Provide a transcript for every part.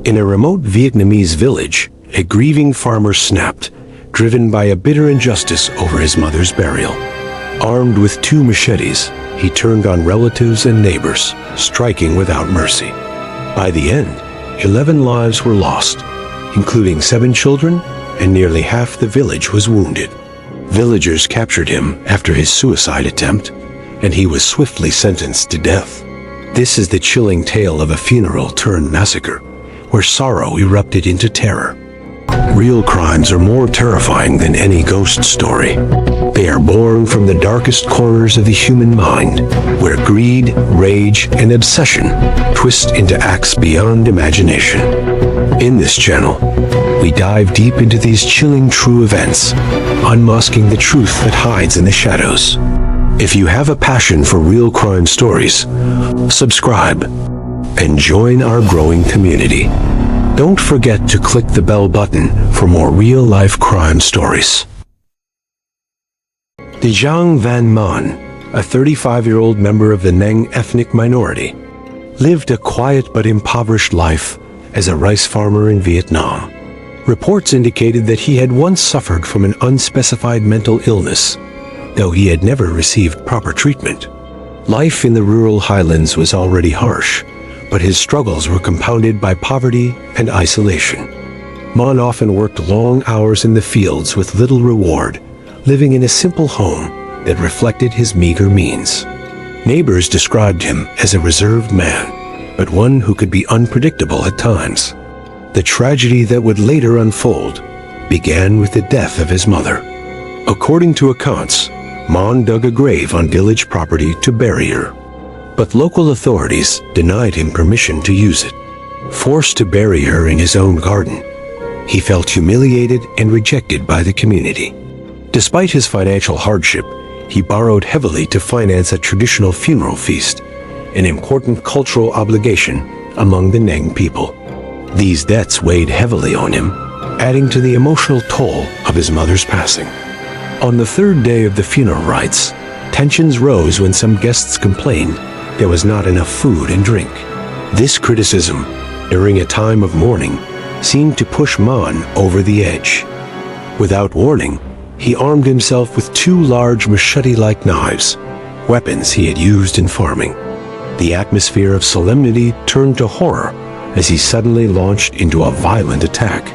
In a remote Vietnamese village, a grieving farmer snapped, driven by a bitter injustice over his mother's burial. Armed with 2 machetes, he turned on relatives and neighbors, striking without mercy. By the end, 11 lives were lost, including 7 children, and nearly half the village was wounded. Villagers captured him after his suicide attempt, and he was swiftly sentenced to death. This is the chilling tale of a funeral turned massacre, where sorrow erupted into terror. Real crimes are more terrifying than any ghost story. They are born from the darkest corners of the human mind, where greed, rage, and obsession twist into acts beyond imagination. In this channel, we dive deep into these chilling true events, unmasking the truth that hides in the shadows. If you have a passion for real crime stories, subscribe and join our growing community. Don't forget to click the bell button for more real-life crime stories. Dajang Van Man, a 35-year-old member of the Neng ethnic minority, lived a quiet but impoverished life as a rice farmer in Vietnam. Reports indicated that he had once suffered from an unspecified mental illness, though he had never received proper treatment. Life in the rural highlands was already harsh, but his struggles were compounded by poverty and isolation. Man often worked long hours in the fields with little reward, living in a simple home that reflected his meager means. Neighbors described him as a reserved man, but one who could be unpredictable at times. The tragedy that would later unfold began with the death of his mother. According to accounts, Man dug a grave on village property to bury her, but local authorities denied him permission to use it. Forced to bury her in his own garden, he felt humiliated and rejected by the community. Despite his financial hardship, he borrowed heavily to finance a traditional funeral feast, an important cultural obligation among the Neng people. These debts weighed heavily on him, adding to the emotional toll of his mother's passing. On the 3rd day of the funeral rites, tensions rose when some guests complained there was not enough food and drink. This criticism, during a time of mourning, seemed to push Man over the edge. Without warning, he armed himself with 2 large machete-like knives, weapons he had used in farming. The atmosphere of solemnity turned to horror as he suddenly launched into a violent attack.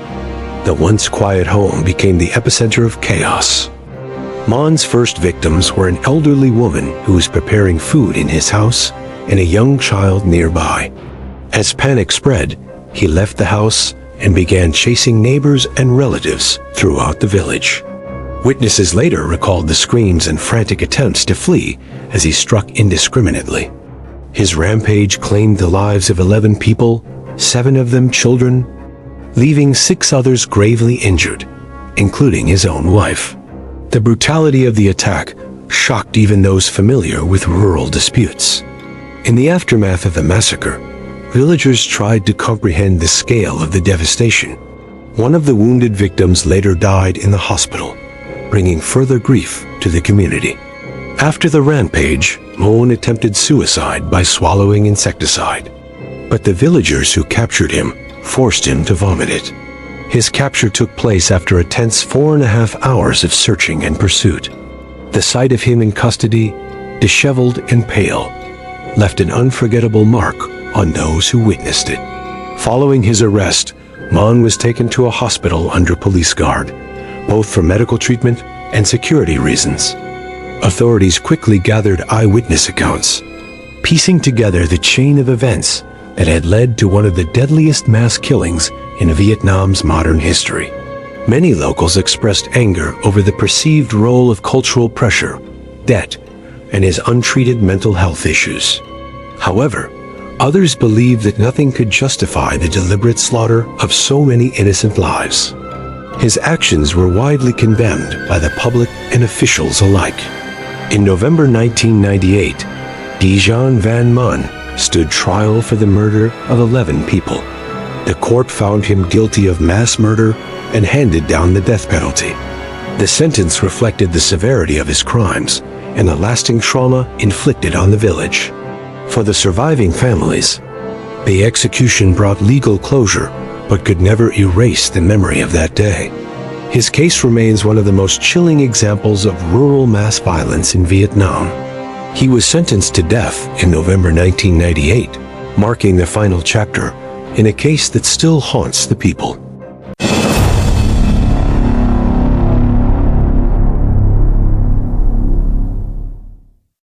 The once quiet home became the epicenter of chaos. Man's first victims were an elderly woman who was preparing food in his house and a young child nearby. As panic spread, he left the house and began chasing neighbors and relatives throughout the village. Witnesses later recalled the screams and frantic attempts to flee as he struck indiscriminately. His rampage claimed the lives of 11 people, 7 of them children, leaving 6 others gravely injured, including his own wife. The brutality of the attack shocked even those familiar with rural disputes. In the aftermath of the massacre, villagers tried to comprehend the scale of the devastation. One of the wounded victims later died in the hospital, bringing further grief to the community. After the rampage, Moen attempted suicide by swallowing insecticide, but the villagers who captured him forced him to vomit it. His capture took place after a tense 4.5 hours of searching and pursuit. The sight of him in custody, disheveled and pale, left an unforgettable mark on those who witnessed it. Following his arrest, Man was taken to a hospital under police guard, both for medical treatment and security reasons. Authorities quickly gathered eyewitness accounts, piecing together the chain of events that had led to one of the deadliest mass killings in Vietnam's modern history. Many locals expressed anger over the perceived role of cultural pressure, debt, and his untreated mental health issues. However, others believed that nothing could justify the deliberate slaughter of so many innocent lives. His actions were widely condemned by the public and officials alike. In November 1998, Dajang Van Man stood trial for the murder of 11 people. The court found him guilty of mass murder and handed down the death penalty. The sentence reflected the severity of his crimes and the lasting trauma inflicted on the village. For the surviving families, The execution brought legal closure, but could never erase the memory of that day. His case remains one of the most chilling examples of rural mass violence in Vietnam. He was sentenced to death in November 1998, marking the final chapter in a case that still haunts the people.